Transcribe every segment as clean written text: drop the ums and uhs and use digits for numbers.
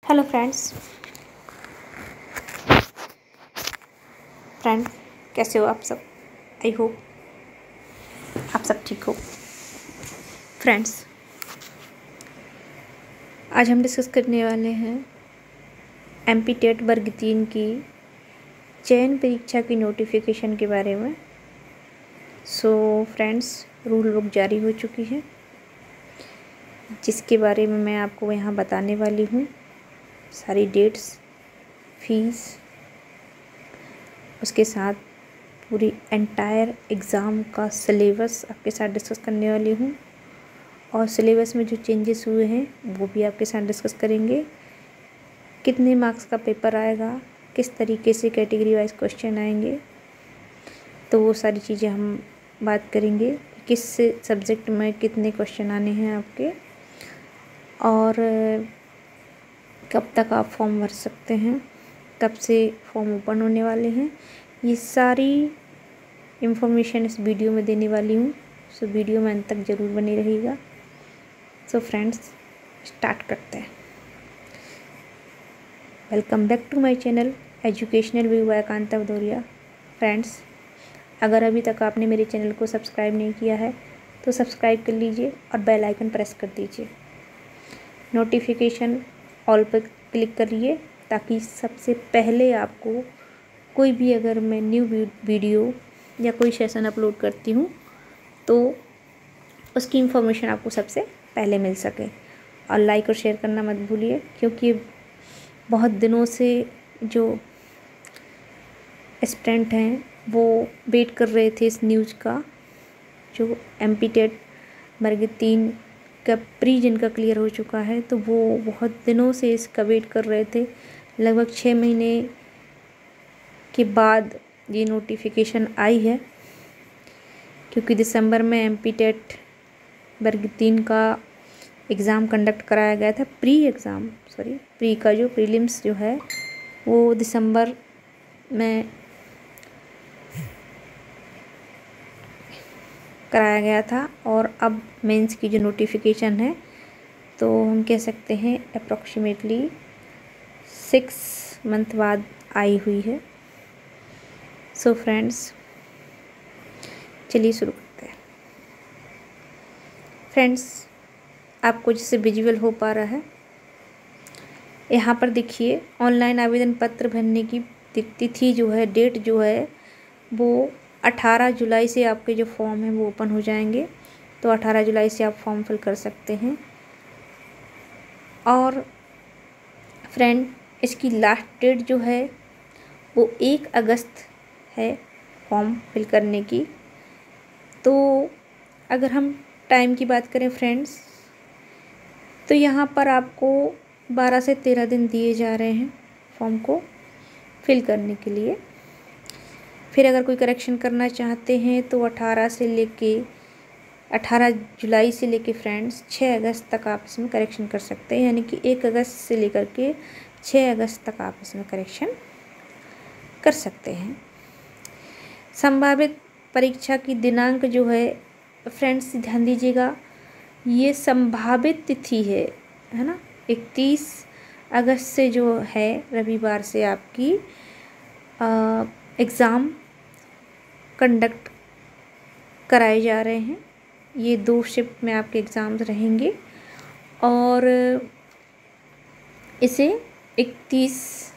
Hello friends. कैसे हो आप सब? आई होप आप सब ठीक हो। फ्रेंड्स, आज हम डिस्कस करने वाले हैं एमपी टेट वर्ग 3 की चयन परीक्षा की नोटिफिकेशन के बारे में। फ्रेंड्स, रूल बुक जारी हो चुकी है, जिसके बारे में मैं आपको यहाँ बताने वाली हूँ। सारी डेट्स, फीस, उसके साथ पूरी एंटायर एग्ज़ाम का सिलेबस आपके साथ डिस्कस करने वाली हूँ। और सिलेबस में जो चेंजेस हुए हैं वो भी आपके साथ डिस्कस करेंगे। कितने मार्क्स का पेपर आएगा, किस तरीके से कैटेगरी वाइज क्वेश्चन आएंगे, तो वो सारी चीज़ें हम बात करेंगे। किस सब्जेक्ट में कितने क्वेश्चन आने हैं आपके, और कब तक आप फॉर्म भर सकते हैं, कब से फॉर्म ओपन होने वाले हैं, ये सारी इंफॉर्मेशन इस वीडियो में देने वाली हूँ। वीडियो में अंत तक ज़रूर बनी रहिएगा। फ्रेंड्स, स्टार्ट करते हैं। Welcome back to my channel educational view by Kanta Bhadauria. Friends, अगर अभी तक आपने मेरे चैनल को सब्सक्राइब नहीं किया है तो सब्सक्राइब कर लीजिए और बेल आइकन प्रेस कर दीजिए। नोटिफिकेशन ऑल पर क्लिक करिए ताकि सबसे पहले आपको कोई भी अगर मैं न्यू वीडियो या कोई सेशन अपलोड करती हूँ तो उसकी इन्फॉर्मेशन आपको सबसे पहले मिल सके। और लाइक और शेयर करना मत भूलिए, क्योंकि बहुत दिनों से जो एस्पिरेंट हैं वो वेट कर रहे थे इस न्यूज़ का। जो एमपी टेट वर्ग 3 का प्री जिनका क्लियर हो चुका है, तो वो बहुत दिनों से इसका वेट कर रहे थे। लगभग 6 महीने के बाद ये नोटिफिकेशन आई है, क्योंकि दिसंबर में एमपी टेट वर्ग 3 का एग्ज़ाम कंडक्ट कराया गया था। प्री का जो प्रीलिम्स जो है वो दिसंबर में कराया गया था, और अब मेंस की जो नोटिफिकेशन है तो हम कह सकते हैं अप्रॉक्सीमेटली 6 मंथ बाद आई हुई है। फ्रेंड्स, चलिए शुरू करते हैं। फ्रेंड्स, आपको जिससे विजुअल हो पा रहा है, यहाँ पर देखिए ऑनलाइन आवेदन पत्र भरने की तिथि जो है, डेट जो है वो 18 जुलाई से आपके जो फॉर्म हैं वो ओपन हो जाएंगे। तो 18 जुलाई से आप फॉर्म फिल कर सकते हैं। और फ्रेंड, इसकी लास्ट डेट जो है वो 1 अगस्त है फॉर्म फिल करने की। तो अगर हम टाइम की बात करें फ्रेंड्स, तो यहाँ पर आपको 12 से 13 दिन दिए जा रहे हैं फॉर्म को फिल करने के लिए। फिर अगर कोई करेक्शन करना चाहते हैं तो 18 जुलाई से लेके फ्रेंड्स 6 अगस्त तक आप इसमें करेक्शन कर सकते हैं। यानी कि 1 अगस्त से लेकर के 6 अगस्त तक आप इसमें करेक्शन कर सकते हैं। संभावित परीक्षा की दिनांक जो है फ्रेंड्स, ध्यान दीजिएगा, ये संभावित तिथि है ना। 31 अगस्त से जो है रविवार से आपकी एग्ज़ाम कंडक्ट कराए जा रहे हैं। ये 2 शिफ्ट में आपके एग्ज़ाम्स रहेंगे, और इसे 31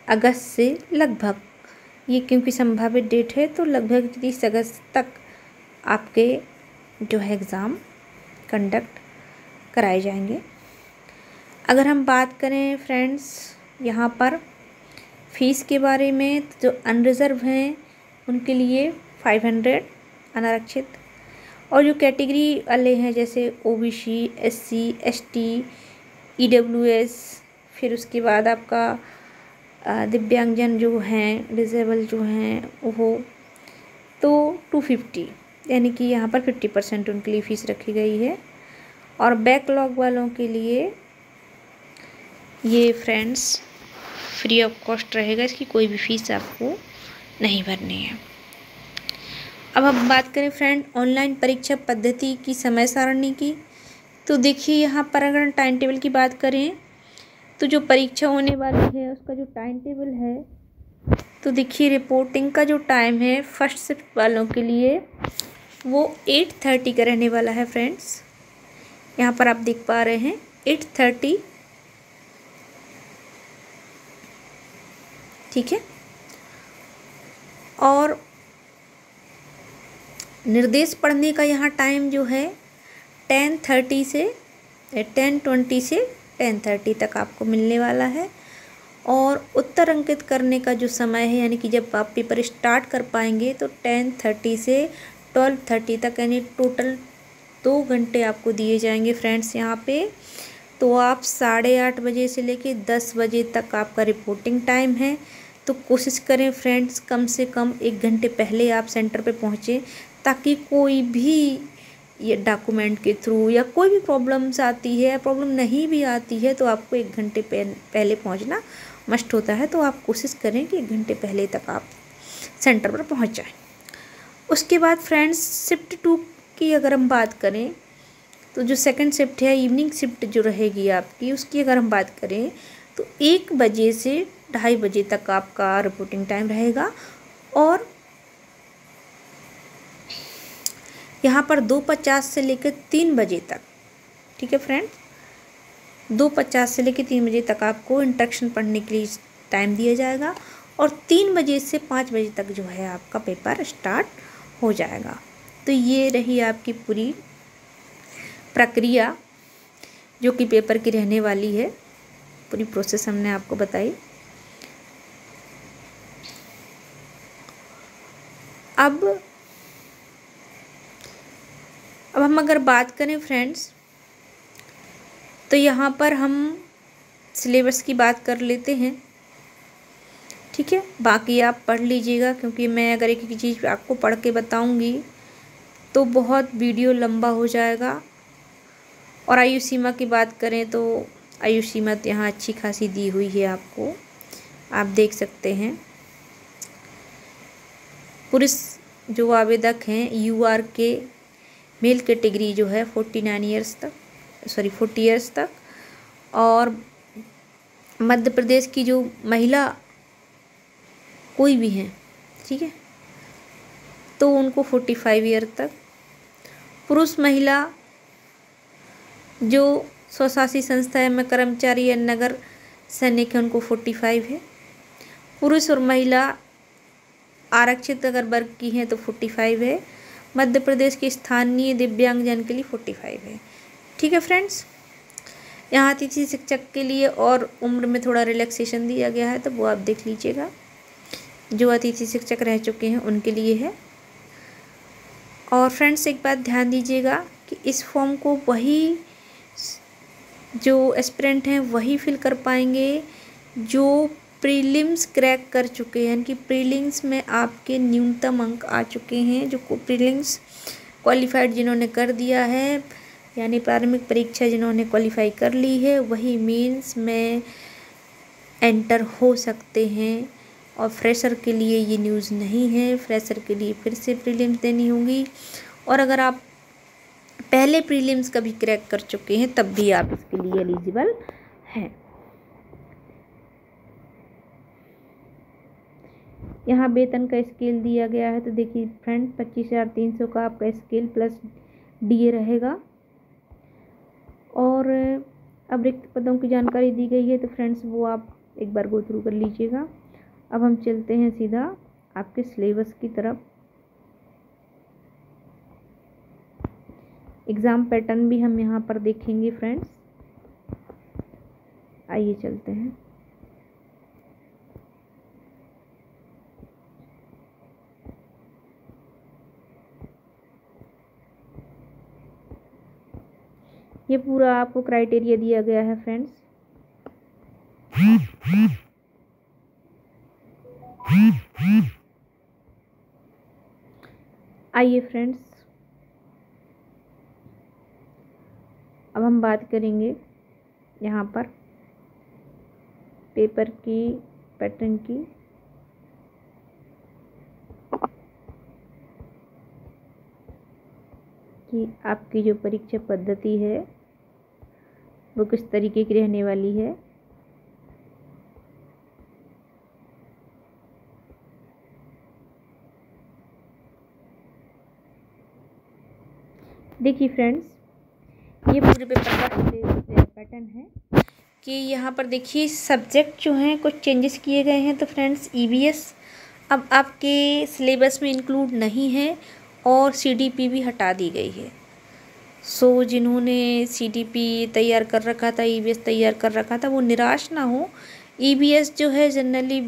अगस्त से लगभग, ये क्योंकि संभावित डेट है तो लगभग 31 अगस्त तक आपके जो है एग्ज़ाम कंडक्ट कराए जाएंगे। अगर हम बात करें फ्रेंड्स यहाँ पर फ़ीस के बारे में, तो जो अनरिज़र्व हैं उनके लिए 500 अनारक्षित, और जो कैटेगरी वाले हैं जैसे ओबीसी, एससी, एसटी, ईडब्ल्यूएस, फिर उसके बाद आपका दिव्यांगजन जो हैं, डिसेबल जो हैं वो, तो 250, यानी कि यहाँ पर 50% उनके लिए फ़ीस रखी गई है। और बैकलॉग वालों के लिए ये फ्रेंड्स फ्री ऑफ कॉस्ट रहेगा, इसकी कोई भी फ़ीस आपको नहीं भरनी है। अब हम बात करें फ्रेंड ऑनलाइन परीक्षा पद्धति की समय सारणी की, तो देखिए यहाँ पर अगर टाइम टेबल की बात करें तो जो परीक्षा होने वाली है उसका जो टाइम टेबल है, तो देखिए रिपोर्टिंग का जो टाइम है फर्स्ट शिफ्ट वालों के लिए वो 8:30 का रहने वाला है फ्रेंड्स। यहाँ पर आप देख पा रहे हैं 8:30, ठीक है। और निर्देश पढ़ने का यहाँ टाइम जो है 10:30 से 10:20 से 10:30 तक आपको मिलने वाला है। और उत्तर अंकित करने का जो समय है, यानी कि जब आप पेपर स्टार्ट कर पाएंगे, तो 10:30 से 12:30 तक, यानी टोटल 2 घंटे आपको दिए जाएंगे फ्रेंड्स यहाँ पे। तो आप 8:30 बजे से लेके 10 बजे तक आपका रिपोर्टिंग टाइम है। तो कोशिश करें फ्रेंड्स कम से कम 1 घंटे पहले आप सेंटर पे पहुँचें, ताकि कोई भी ये डॉक्यूमेंट के थ्रू या कोई भी प्रॉब्लम्स आती है, प्रॉब्लम नहीं भी आती है, तो आपको 1 घंटे पहले पहुंचना मस्ट होता है। तो आप कोशिश करें कि 1 घंटे पहले तक आप सेंटर पर पहुंच जाएं। उसके बाद फ्रेंड्स शिफ्ट 2 की अगर हम बात करें, तो जो सेकंड शिफ्ट है, इवनिंग शिफ्ट जो रहेगी आपकी, उसकी अगर हम बात करें तो 1 बजे से 2:30 बजे तक आपका रिपोर्टिंग टाइम रहेगा। और यहाँ पर 2:50 से लेकर 3 बजे तक, ठीक है फ्रेंड, 2:50 से लेकर 3 बजे तक आपको इंट्रोडक्शन पढ़ने के लिए टाइम दिया जाएगा। और 3 बजे से 5 बजे तक जो है आपका पेपर स्टार्ट हो जाएगा। तो ये रही आपकी पूरी प्रक्रिया जो कि पेपर की रहने वाली है। पूरी प्रोसेस हमने आपको बताई। अब हम अगर बात करें फ्रेंड्स, तो यहाँ पर हम सिलेबस की बात कर लेते हैं, ठीक है। बाकी आप पढ़ लीजिएगा, क्योंकि मैं अगर एक एक चीज़ आपको पढ़ के बताऊँगी तो बहुत वीडियो लंबा हो जाएगा। और आयु सीमा की बात करें तो आयु सीमा यहाँ अच्छी खासी दी हुई है आपको, आप देख सकते हैं। पुरुष जो आवेदक हैं UR के मेल कैटेगरी जो है 49 ईयर्स तक, 40 ईयर्स तक। और मध्य प्रदेश की जो महिला कोई भी हैं, ठीक है, तो उनको 45 ईयर तक। पुरुष महिला जो स्वशासी संस्थाएं में कर्मचारी या नगर सैनिक हैं उनको 45 है। पुरुष और महिला आरक्षित अगर वर्ग की हैं तो 45 है। मध्य प्रदेश के स्थानीय दिव्यांगजन के लिए 45 है, ठीक है फ्रेंड्स। यहाँ अतिथि शिक्षक के लिए और उम्र में थोड़ा रिलैक्सेशन दिया गया है, तो वो आप देख लीजिएगा। जो अतिथि शिक्षक रह चुके हैं उनके लिए है। और फ्रेंड्स एक बात ध्यान दीजिएगा कि इस फॉर्म को वही जो एस्पिरेंट हैं वही फिल कर पाएंगे जो प्रीलिम्स क्रैक कर चुके हैं, कि प्रीलिम्स में आपके न्यूनतम अंक आ चुके हैं। जो प्रीलिम्स क्वालिफाइड जिन्होंने कर दिया है, यानी प्रारंभिक परीक्षा जिन्होंने क्वालिफाई कर ली है, वही मेंस में एंटर हो सकते हैं। और फ्रेशर के लिए ये न्यूज़ नहीं है, फ्रेशर के लिए फिर से प्रीलिम्स देनी होगी। और अगर आप पहले प्रीलिम्स कभी क्रैक कर चुके हैं तब भी आप इसके लिए एलिजिबल हैं। यहाँ वेतन का स्केल दिया गया है, तो देखिए फ्रेंड 25,300 का आपका स्केल प्लस DA रहेगा। और अब रिक्त पदों की जानकारी दी गई है, तो फ्रेंड्स वो आप एक बार गो थ्रू कर लीजिएगा। अब हम चलते हैं सीधा आपके सिलेबस की तरफ। एग्ज़ाम पैटर्न भी हम यहाँ पर देखेंगे फ्रेंड्स। आइए चलते हैं। ये पूरा आपको क्राइटेरिया दिया गया है फ्रेंड्स। आइए फ्रेंड्स अब हम बात करेंगे यहाँ पर पेपर की पैटर्न की। कि आपकी जो परीक्षा पद्धति है वो किस तरीके की रहने वाली है। देखिए फ्रेंड्स, ये पूरे पेपर का पैटर्न है कि यहाँ पर देखिए सब्जेक्ट जो हैं कुछ चेंजेस किए गए हैं। तो फ्रेंड्स ईवीएस अब आपके सिलेबस में इंक्लूड नहीं है और सीडीपी भी हटा दी गई है। सो जिन्होंने सीडीपी तैयार कर रखा था, ईवीएस तैयार कर रखा था, वो निराश ना हो। ईवीएस जो है जनरली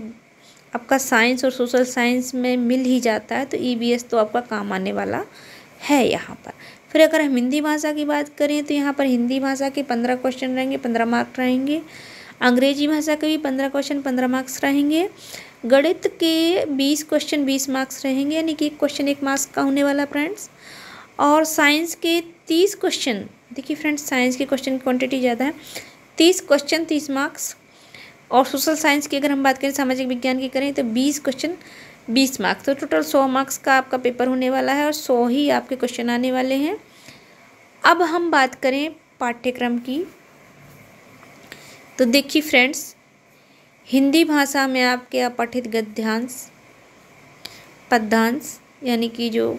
आपका साइंस और सोशल साइंस में मिल ही जाता है, तो ईवीएस तो आपका काम आने वाला है यहाँ पर। फिर अगर हम हिंदी भाषा की बात करें तो यहाँ पर हिंदी भाषा के 15 क्वेश्चन रहेंगे, 15 मार्क्स रहेंगे। अंग्रेजी भाषा के भी 15 क्वेश्चन 15 मार्क्स रहेंगे। गणित के 20 क्वेश्चन 20 मार्क्स रहेंगे, यानी कि एक क्वेश्चन 1 मार्क्स का होने वाला फ्रेंड्स। और साइंस के 30 क्वेश्चन, देखिए फ्रेंड्स साइंस के क्वेश्चन की क्वान्टिटी ज़्यादा है, 30 क्वेश्चन 30 मार्क्स। और सोशल साइंस की अगर हम बात करें, सामाजिक विज्ञान की करें, तो 20 क्वेश्चन 20 मार्क्स। तो टोटल 100 मार्क्स का आपका पेपर होने वाला है और 100 ही आपके क्वेश्चन आने वाले हैं। अब हम बात करें पाठ्यक्रम की, तो देखिए फ्रेंड्स हिंदी भाषा में आपके अपठित गद्यांश, पद्यांश यानी कि जो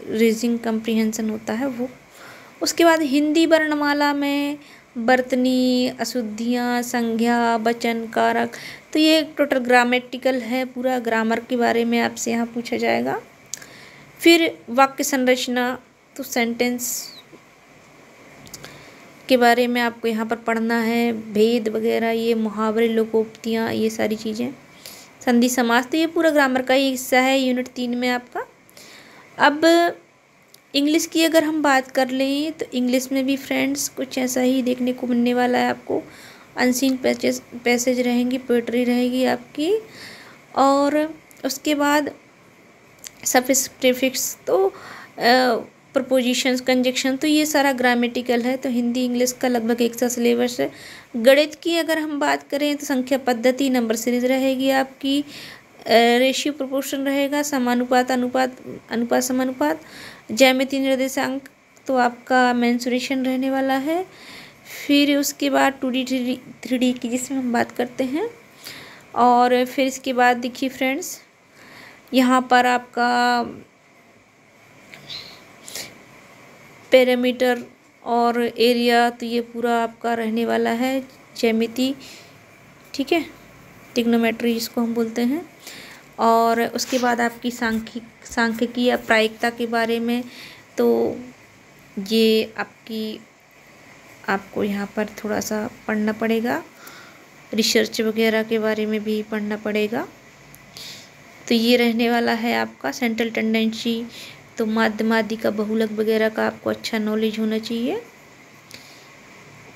रीजनिंग कम्प्रीहेंशन होता है वो। उसके बाद हिंदी वर्णमाला में वर्तनी, अशुद्धियाँ, संज्ञा, वचन, कारक। तो ये टोटल ग्रामेटिकल है, पूरा ग्रामर के बारे में आपसे यहाँ पूछा जाएगा। फिर वाक्य संरचना, तो सेंटेंस के बारे में आपको यहाँ पर पढ़ना है, भेद वगैरह, ये मुहावरे, लोकोक्तियाँ, ये सारी चीज़ें। संधि समास, तो ये पूरा ग्रामर का ही हिस्सा है यूनिट 3 में आपका। अब इंग्लिश की अगर हम बात कर लें तो इंग्लिश में भी फ्रेंड्स कुछ ऐसा ही देखने को मिलने वाला है आपको। अनसीन पैसेज रहेंगी, पोएट्री रहेगी आपकी। और उसके बाद सफिक्स, प्रीफिक्स, तो प्रपोजिशंस, कंजक्शन, तो ये सारा ग्रामेटिकल है। तो हिंदी इंग्लिश का लगभग एक सा सिलेबस है। गणित की अगर हम बात करें तो संख्या पद्धति, नंबर सीरीज रहेगी आपकी, रेशियो प्रोपोर्शन रहेगा, समानुपात, अनुपात, अनुपात समानुपात, ज्यामिति निर्देशांक, तो आपका मेंसुरेशन रहने वाला है। फिर उसके बाद 2D 3D की जिसमें हम बात करते हैं। और फिर इसके बाद देखिए फ्रेंड्स यहाँ पर आपका पैरामीटर और एरिया, तो ये पूरा आपका रहने वाला है। ज्यामिति, ठीक है, ट्रिग्नोमेट्री जिसको हम बोलते हैं। और उसके बाद आपकी सांख्यिकी या प्रायिकता के बारे में, तो ये आपको यहाँ पर थोड़ा सा पढ़ना पड़ेगा। रिसर्च वगैरह के बारे में भी पढ़ना पड़ेगा। तो ये रहने वाला है आपका सेंट्रल टेंडेंसी, तो माध्यमादि का, बहुलक वगैरह का आपको अच्छा नॉलेज होना चाहिए।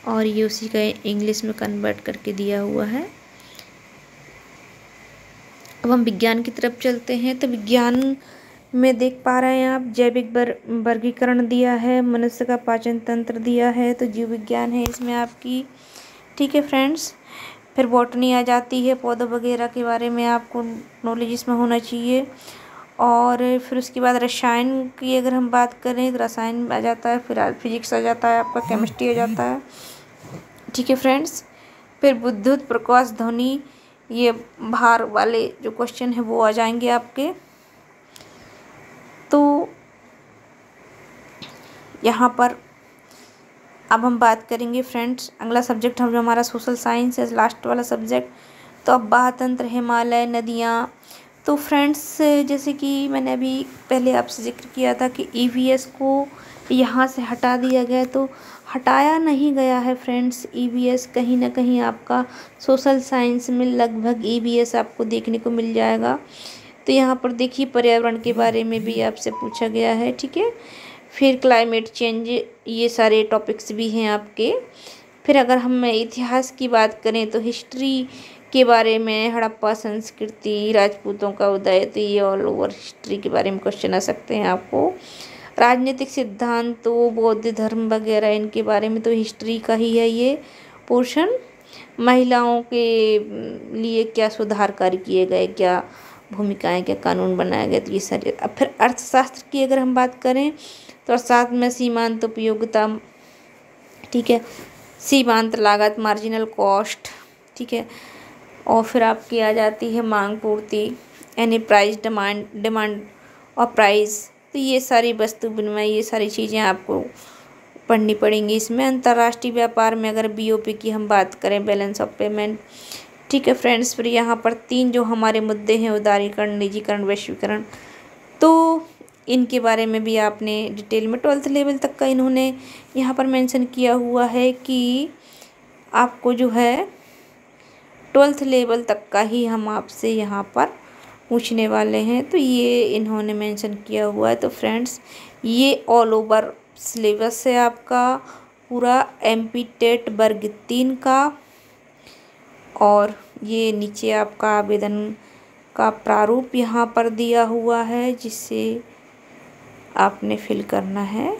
और ये उसी का इंग्लिश में कन्वर्ट करके दिया हुआ है। अब हम विज्ञान की तरफ चलते हैं। तो विज्ञान में देख पा रहे हैं आप जैविक वर्गीकरण दिया है, मनुष्य का पाचन तंत्र दिया है, तो जीव विज्ञान है इसमें आपकी, ठीक है फ्रेंड्स। फिर बॉटनी आ जाती है, पौधों वगैरह के बारे में आपको नॉलेज इसमें होना चाहिए। और फिर उसके बाद रसायन की अगर हम बात करें तो रसायन आ जाता है, फिर फिजिक्स आ जाता है आपका, केमिस्ट्री आ जाता है, ठीक है फ्रेंड्स। फिर विद्युत, प्रकाश, ध्वनि, ये भार वाले जो क्वेश्चन है वो आ जाएंगे आपके। तो यहाँ पर अब हम बात करेंगे फ्रेंड्स, अगला सब्जेक्ट हम जो हमारा सोशल साइंस है, लास्ट वाला सब्जेक्ट। तो अब बाह्यतंत्र, हिमालय, नदियाँ। तो फ्रेंड्स जैसे कि मैंने अभी पहले आपसे जिक्र किया था कि ईवीएस को यहाँ से हटा दिया गया, तो हटाया नहीं गया है फ्रेंड्स। ईवीएस कहीं ना कहीं आपका सोशल साइंस में लगभग ईवीएस आपको देखने को मिल जाएगा। तो यहाँ पर देखिए पर्यावरण के बारे में भी आपसे पूछा गया है, ठीक है। फिर क्लाइमेट चेंज, ये सारे टॉपिक्स भी हैं आपके। फिर अगर हम इतिहास की बात करें तो हिस्ट्री के बारे में, हड़प्पा संस्कृति, राजपूतों का उदय, तो ये ऑल ओवर हिस्ट्री के बारे में क्वेश्चन आ सकते हैं आपको। राजनीतिक सिद्धांतों, बौद्ध धर्म वगैरह, इनके बारे में तो हिस्ट्री का ही है ये पोर्शन। महिलाओं के लिए क्या सुधार कार्य किए गए, क्या भूमिकाएं, क्या कानून बनाया गया, तो ये सारे। अब फिर अर्थशास्त्र की अगर हम बात करें तो अर्थशास्त्र में सीमांत उपयोगिता, ठीक है, सीमांत लागत, मार्जिनल कॉस्ट, ठीक है। और फिर आपकी आ जाती है मांग पूर्ति, यानी प्राइस, डिमांड और प्राइस, तो ये सारी वस्तु विनिमय, ये सारी चीज़ें आपको पढ़नी पड़ेंगी इसमें। अंतर्राष्ट्रीय व्यापार में अगर BOP की हम बात करें, बैलेंस ऑफ पेमेंट, ठीक है फ्रेंड्स। फिर यहाँ पर 3 जो हमारे मुद्दे हैं, उदारीकरण, निजीकरण, वैश्वीकरण, तो इनके बारे में भी आपने डिटेल में 12th लेवल तक का इन्होंने यहाँ पर मेंशन किया हुआ है कि आपको जो है 12th लेवल तक का ही हम आपसे यहाँ पर पूछने वाले हैं, तो ये इन्होंने मेंशन किया हुआ है। तो फ्रेंड्स, ये ऑल ओवर सिलेबस है आपका पूरा MP टेट वर्ग 3 का, और ये नीचे आपका आवेदन का प्रारूप यहाँ पर दिया हुआ है, जिससे आपने फिल करना है।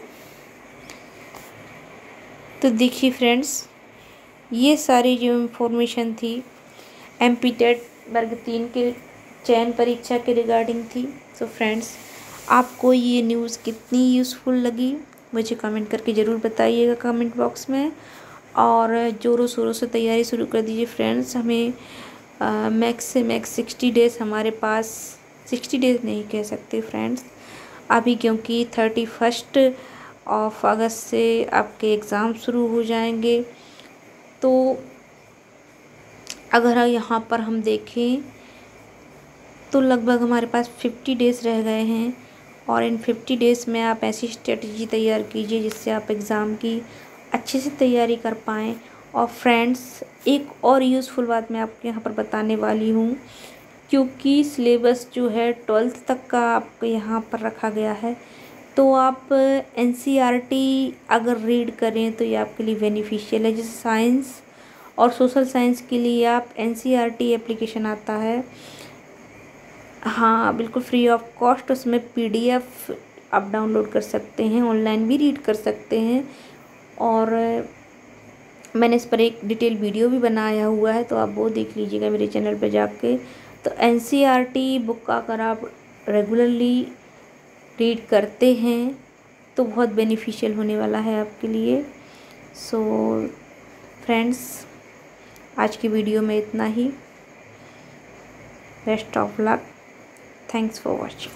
तो देखिए फ्रेंड्स, ये सारी जो इन्फॉर्मेशन थी MP टेट वर्ग 3 के चयन परीक्षा के रिगार्डिंग थी। सो फ्रेंड्स, आपको ये न्यूज़ कितनी यूज़फुल लगी मुझे कमेंट करके ज़रूर बताइएगा कमेंट बॉक्स में, और ज़ोरों शोरों से तैयारी शुरू कर दीजिए फ्रेंड्स। हमें मैक्स से मैक्स 60 डेज़ हमारे पास, 60 डेज़ नहीं कह सकते फ्रेंड्स अभी, क्योंकि 31 अगस्त से आपके एग्ज़ाम शुरू हो जाएंगे। तो अगर यहाँ पर हम देखें तो लगभग हमारे पास 50 डेज़ रह गए हैं, और इन 50 डेज़ में आप ऐसी स्ट्रेटजी तैयार कीजिए जिससे आप एग्ज़ाम की अच्छे से तैयारी कर पाएँ। और फ्रेंड्स, एक और यूज़फुल बात मैं आपके यहाँ पर बताने वाली हूँ, क्योंकि सिलेबस जो है 12th तक का आपको यहाँ पर रखा गया है, तो आप NCERT अगर रीड करें तो ये आपके लिए बेनिफिशियल है। जैसे साइंस और सोशल साइंस के लिए आप NCERT एप्लीकेशन आता है, हाँ बिल्कुल फ्री ऑफ कॉस्ट, उसमें PDF आप डाउनलोड कर सकते हैं, ऑनलाइन भी रीड कर सकते हैं, और मैंने इस पर एक डिटेल वीडियो भी बनाया हुआ है, तो आप वो देख लीजिएगा मेरे चैनल पर जाके। तो NCERT बुक का अगर आप रेगुलरली रीड करते हैं तो बहुत बेनिफिशियल होने वाला है आपके लिए। सो फ्रेंड्स, आज की वीडियो में इतना ही। Best of luck, thanks for watching.